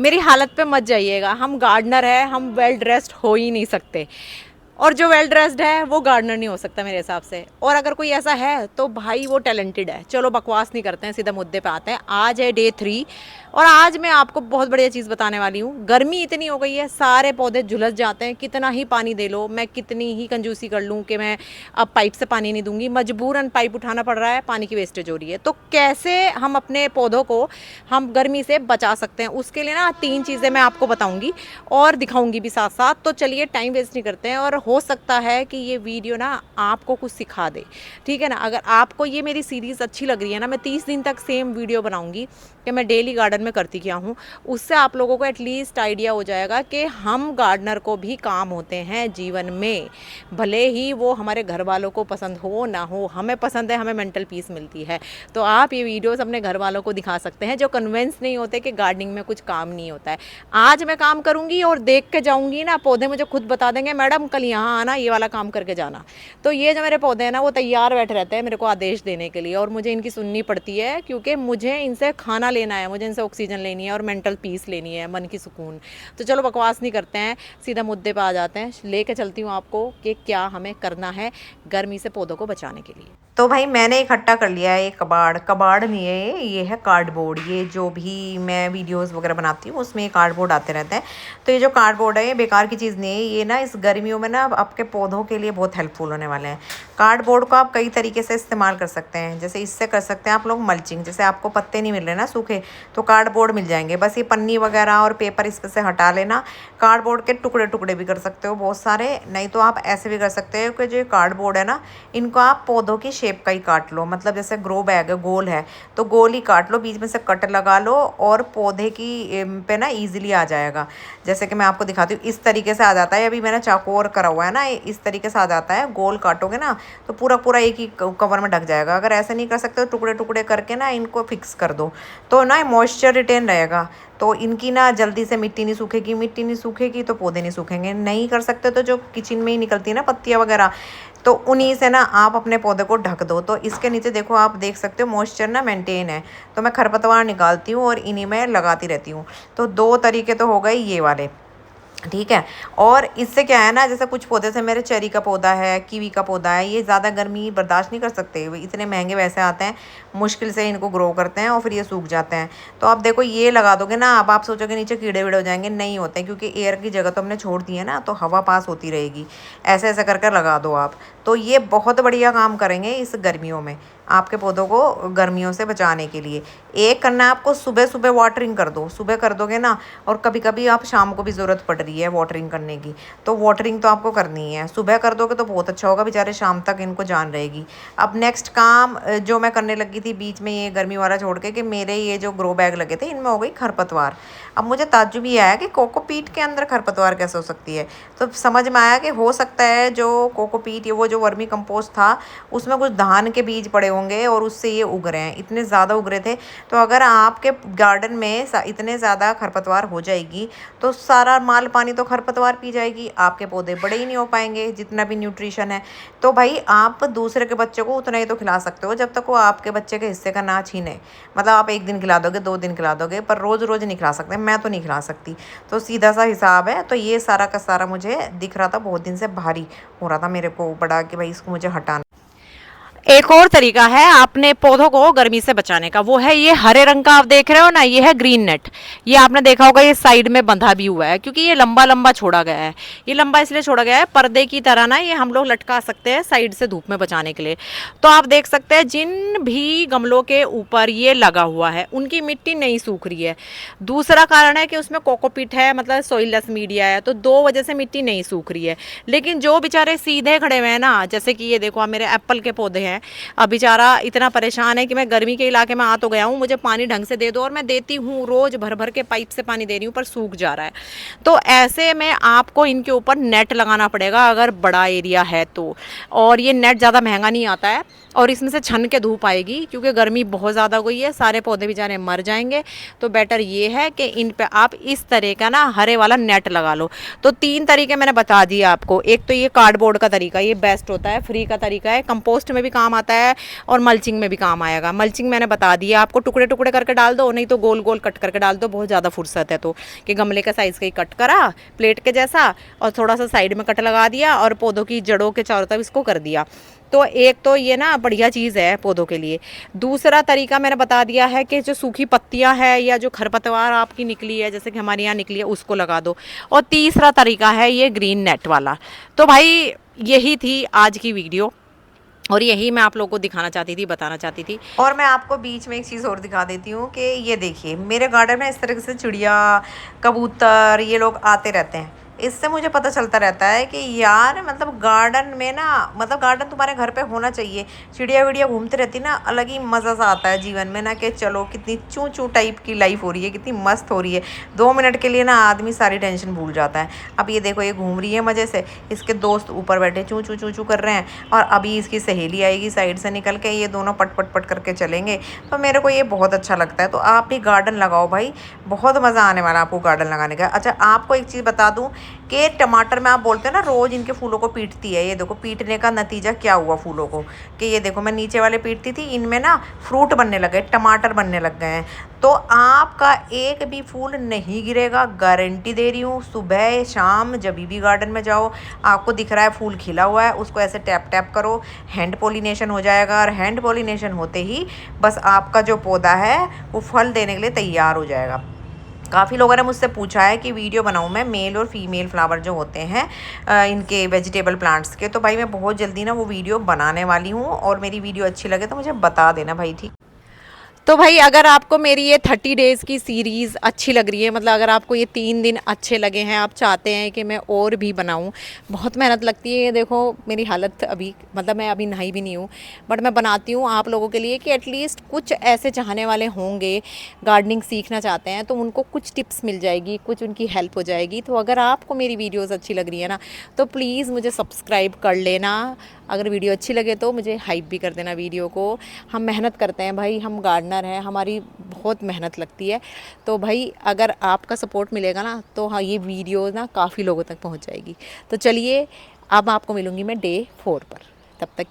मेरी हालत पे मत जाइएगा, हम गार्डनर है, हम वेल ड्रेस्ड हो ही नहीं सकते, और जो वेल ड्रेस्ड है वो गार्डनर नहीं हो सकता मेरे हिसाब से। और अगर कोई ऐसा है तो भाई वो टैलेंटेड है। चलो बकवास नहीं करते हैं, सीधा मुद्दे पे आते हैं। आज है डे 3 और आज मैं आपको बहुत बढ़िया चीज़ बताने वाली हूँ। गर्मी इतनी हो गई है, सारे पौधे झुलस जाते हैं, कितना ही पानी दे लो, मैं कितनी ही कंजूसी कर लूँ कि मैं अब पाइप से पानी नहीं दूंगी, मजबूरन पाइप उठाना पड़ रहा है, पानी की वेस्टेज हो रही है। तो कैसे हम अपने पौधों को हम गर्मी से बचा सकते हैं, उसके लिए ना 3 चीज़ें मैं आपको बताऊंगी और दिखाऊंगी भी साथ साथ। तो चलिए टाइम वेस्ट नहीं करते हैं, और हो सकता है कि ये वीडियो ना आपको कुछ सिखा दे, ठीक है ना। अगर आपको ये मेरी सीरीज़ अच्छी लग रही है ना, मैं 30 दिन तक सेम वीडियो बनाऊंगी कि मैं डेली गार्डन में करती क्या हूँ। उससे आप लोगों को एटलीस्ट आइडिया हो जाएगा कि हम गार्डनर को भी काम होते हैं जीवन में, भले ही वो हमारे घर वालों को पसंद हो ना हो, हमें पसंद है, हमें मेंटल पीस मिलती है। तो आप ये वीडियोस अपने घर वालों को दिखा सकते हैं जो कन्विंस नहीं होते कि गार्डनिंग में कुछ काम नहीं होता है। आज मैं काम करूंगी और देख के जाऊंगी ना, पौधे मुझे खुद बता देंगे मैडम कल यहाँ आना, ये वाला काम करके जाना। तो ये जो मेरे पौधे हैं ना, वो तैयार बैठे रहते हैं मेरे को आदेश देने के लिए, और मुझे इनकी सुननी पड़ती है क्योंकि मुझे इनसे खाना लेना है, मुझे इनसे ऑक्सीजन लेनी है और मेंटल पीस लेनी है, मन की सुकून। तो चलो बकवास नहीं करते हैं, सीधा मुद्दे पे आ जाते हैं। लेके चलती हूँ आपको कि क्या हमें करना है गर्मी से पौधों को बचाने के लिए। तो भाई मैंने इकट्ठा कर लिया है एक कबाड़ नहीं है ये है कार्डबोर्ड। ये जो भी मैं वीडियोस वगैरह बनाती हूँ उसमें ये कार्डबोर्ड आते रहते हैं। तो ये जो कार्डबोर्ड है ये बेकार की चीज़ नहीं है, ये ना इस गर्मियों में ना आपके पौधों के लिए बहुत हेल्पफुल होने वाले हैं। कार्डबोर्ड को आप कई तरीके से इस्तेमाल कर सकते हैं। जैसे इससे कर सकते हैं आप लोग मल्चिंग, जैसे आपको पत्ते नहीं मिल रहे ना सूखे, तो कार्डबोर्ड मिल जाएंगे, बस ये पन्नी वगैरह और पेपर इस पर से हटा लेना। कार्डबोर्ड के टुकड़े टुकड़े भी कर सकते हो बहुत सारे, नहीं तो आप ऐसे भी कर सकते हो कि जो कार्डबोर्ड है ना, इनको आप पौधों की शेप का ही काट लो। मतलब जैसे ग्रो बैग है, गोल है तो गोल ही काट लो, बीच में से कट लगा लो और पौधे की पे ना ईजिली आ जाएगा। जैसे कि मैं आपको दिखाती हूँ, इस तरीके से आ जाता है। अभी मैंने चाकू करा हुआ है ना, इस तरीके से आ जाता है। गोल काटोगे ना तो पूरा पूरा एक ही कवर में ढक जाएगा। अगर ऐसे नहीं कर सकते तो टुकड़े टुकड़े करके ना इनको फिक्स कर दो, तो ना मॉइस्चर रिटेन रहेगा। तो इनकी ना जल्दी से मिट्टी नहीं सूखेगी, मिट्टी नहीं सूखेगी तो पौधे नहीं सूखेंगे। नहीं कर सकते तो जो किचन में ही निकलती है ना पत्तियाँ वगैरह, तो उन्हीं से ना आप अपने पौधे को ढक दो। तो इसके नीचे देखो, आप देख सकते हो मॉइस्चर ना मेंटेन है। तो मैं खरपतवार निकालती हूँ और इन्हीं में लगाती रहती हूँ। तो 2 तरीके तो हो गए ये वाले, ठीक है। और इससे क्या है ना, जैसे कुछ पौधे से मेरे चेरी का पौधा है, कीवी का पौधा है, ये ज़्यादा गर्मी बर्दाश्त नहीं कर सकते, इतने महंगे वैसे आते हैं, मुश्किल से इनको ग्रो करते हैं और फिर ये सूख जाते हैं। तो आप देखो ये लगा दोगे ना, अब आप सोचोगे नीचे कीड़े वीड़े हो जाएंगे, नहीं होते, क्योंकि एयर की जगह तो हमने छोड़ दी है ना, तो हवा पास होती रहेगी। ऐसे ऐसे करके लगा दो आप, तो ये बहुत बढ़िया काम करेंगे इस गर्मियों में, आपके पौधों को गर्मियों से बचाने के लिए। एक करना है आपको, सुबह सुबह वाटरिंग कर दो। सुबह कर दोगे ना, और कभी कभी आप शाम को भी ज़रूरत पड़ रही है वाटरिंग करने की, तो वाटरिंग तो आपको करनी है। सुबह कर दोगे तो बहुत अच्छा होगा, बेचारे शाम तक इनको जान रहेगी। अब नेक्स्ट काम जो मैं करने लगी थी बीच में ये गर्मी वाला छोड़ के, कि मेरे ये जो ग्रो बैग लगे थे इनमें हो गई खरपतवार। अब मुझे ताज्जुब ये आया कि कोकोपीट के अंदर खरपतवार कैसे हो सकती है। तो समझ में आया कि हो सकता है जो कोकोपीट, वो जो वर्मी कंपोस्ट था उसमें कुछ धान के बीज पड़े होंगे और उससे ये उग रहे हैं, इतने ज़्यादा उग रहे थे। तो अगर आपके गार्डन में इतने ज़्यादा खरपतवार हो जाएगी तो सारा माल पानी तो खरपतवार पी जाएगी, आपके पौधे बड़े ही नहीं हो पाएंगे जितना भी न्यूट्रिशन है। तो भाई आप दूसरे के बच्चे को उतना ही तो खिला सकते हो जब तक वो आपके बच्चे के हिस्से का ना छीने। मतलब आप 1 दिन खिला दोगे, 2 दिन खिला दोगे, पर रोज़ रोज़ नहीं खिला सकते, मैं तो नहीं खिला सकती। तो सीधा सा हिसाब है। तो ये सारा का सारा मुझे दिख रहा था, बहुत दिन से भारी हो रहा था मेरे को बड़ा, कि भाई इसको मुझे हटाना। एक और तरीका है अपने पौधों को गर्मी से बचाने का, वो है ये हरे रंग का आप देख रहे हो ना, ये है ग्रीन नेट। ये आपने देखा होगा, ये साइड में बंधा भी हुआ है क्योंकि ये लंबा लंबा छोड़ा गया है। ये लंबा इसलिए छोड़ा गया है, पर्दे की तरह ना ये हम लोग लटका सकते हैं साइड से धूप में बचाने के लिए। तो आप देख सकते हैं जिन भी गमलों के ऊपर ये लगा हुआ है उनकी मिट्टी नहीं सूख रही है। दूसरा कारण है कि उसमें कोकोपीट है, मतलब सोइललेस मीडिया है, तो 2 वजह से मिट्टी नहीं सूख रही है। लेकिन जो बेचारे सीधे खड़े हुए हैं ना, जैसे कि ये देखो, मेरे एप्पल के पौधे हैं, अब बेचारा इतना परेशान है कि मैं गर्मी के इलाके में आ तो गया हूँ, मुझे पानी ढंग से दे दो, और मैं देती हूँ, रोज भर भर के पाइप से पानी दे रही हूँ, पर सूख जा रहा है। तो ऐसे में आपको इनके ऊपर नेट लगाना पड़ेगा अगर बड़ा एरिया है तो। और ये नेट ज़्यादा महंगा नहीं आता है, और इसमें से छन के धूप आएगी क्योंकि गर्मी बहुत ज़्यादा हो गई है, सारे पौधे बेचारे मर जाएंगे। तो बेटर ये है कि इन पे आप इस तरह का ना हरे वाला नेट लगा लो। तो 3 तरीके मैंने बता दिए आपको। एक तो ये कार्डबोर्ड का तरीका, ये बेस्ट होता है, फ्री का तरीका है, कंपोस्ट में भी काम आता है और मल्चिंग में भी काम आएगा। मल्चिंग मैंने बता दिया आपको, टुकड़े टुकड़े करके डाल दो, नहीं तो गोल गोल कट करके डाल दो, बहुत ज़्यादा फुर्सत है तो, कि गमले के साइज़ का ही कट करा प्लेट के जैसा, और थोड़ा सा साइड में कट लगा दिया और पौधों की जड़ों के चारों तरफ इसको कर दिया। तो एक तो ये ना बढ़िया चीज़ है पौधों के लिए। दूसरा तरीका मैंने बता दिया है कि जो सूखी पत्तियां है या जो खरपतवार आपकी निकली है, जैसे कि हमारे यहाँ निकली है, उसको लगा दो। और तीसरा तरीका है ये ग्रीन नेट वाला। तो भाई यही थी आज की वीडियो, और यही मैं आप लोगों को दिखाना चाहती थी, बताना चाहती थी। और मैं आपको बीच में एक चीज़ और दिखा देती हूँ कि ये देखिए मेरे गार्डन में इस तरह से चिड़िया, कबूतर, ये लोग आते रहते हैं। इससे मुझे पता चलता रहता है कि यार मतलब गार्डन में ना, मतलब गार्डन तुम्हारे घर पे होना चाहिए। चिड़िया विड़िया घूमती रहती ना, अलग ही मज़ा सा आता है जीवन में ना, कि चलो कितनी चूँ चूँ टाइप की लाइफ हो रही है, कितनी मस्त हो रही है। 2 मिनट के लिए ना आदमी सारी टेंशन भूल जाता है। अब ये देखो ये घूम रही है मज़े से, इसके दोस्त ऊपर बैठे चूँ चूँ चूँ चूँ कर रहे हैं, और अभी इसकी सहेली आएगी साइड से निकल के, ये दोनों पट पट पट करके चलेंगे। तो मेरे को ये बहुत अच्छा लगता है। तो आप भी गार्डन लगाओ भाई, बहुत मज़ा आने वाला है आपको गार्डन लगाने का। अच्छा आपको एक चीज़ बता दूँ कि टमाटर में आप बोलते हैं ना रोज़ इनके फूलों को पीटती है, ये देखो पीटने का नतीजा क्या हुआ फूलों को, कि ये देखो मैं नीचे वाले पीटती थी, इनमें ना फ्रूट बनने लगे, टमाटर बनने लग गए हैं। तो आपका एक भी फूल नहीं गिरेगा, गारंटी दे रही हूँ। सुबह शाम जब भी गार्डन में जाओ, आपको दिख रहा है फूल खिला हुआ है, उसको ऐसे टैप टैप करो, हैंड पोलिनेशन हो जाएगा, और हैंड पोलिनेशन होते ही बस आपका जो पौधा है वो फल देने के लिए तैयार हो जाएगा। काफ़ी लोगों ने मुझसे पूछा है कि वीडियो बनाऊं मैं मेल और फीमेल फ्लावर जो होते हैं इनके वेजिटेबल प्लांट्स के। तो भाई मैं बहुत जल्दी ना वो वीडियो बनाने वाली हूँ, और मेरी वीडियो अच्छी लगे तो मुझे बता देना भाई, ठीक। तो भाई अगर आपको मेरी ये 30 डेज़ की सीरीज़ अच्छी लग रही है, मतलब अगर आपको ये 3 दिन अच्छे लगे हैं, आप चाहते हैं कि मैं और भी बनाऊं, बहुत मेहनत लगती है। ये देखो मेरी हालत अभी, मतलब मैं अभी नहाई भी नहीं हूँ, बट मैं बनाती हूँ आप लोगों के लिए कि एटलीस्ट कुछ ऐसे चाहने वाले होंगे, गार्डनिंग सीखना चाहते हैं, तो उनको कुछ टिप्स मिल जाएगी, कुछ उनकी हेल्प हो जाएगी। तो अगर आपको मेरी वीडियोज़ अच्छी लग रही है ना, तो प्लीज़ मुझे सब्सक्राइब कर लेना। अगर वीडियो अच्छी लगे तो मुझे हाइप भी कर देना वीडियो को। हम मेहनत करते हैं भाई, हम गार्डनर हैं, हमारी बहुत मेहनत लगती है। तो भाई अगर आपका सपोर्ट मिलेगा ना, तो हाँ ये वीडियो ना काफ़ी लोगों तक पहुंच जाएगी। तो चलिए अब आपको मिलूँगी मैं डे 4 पर, तब तक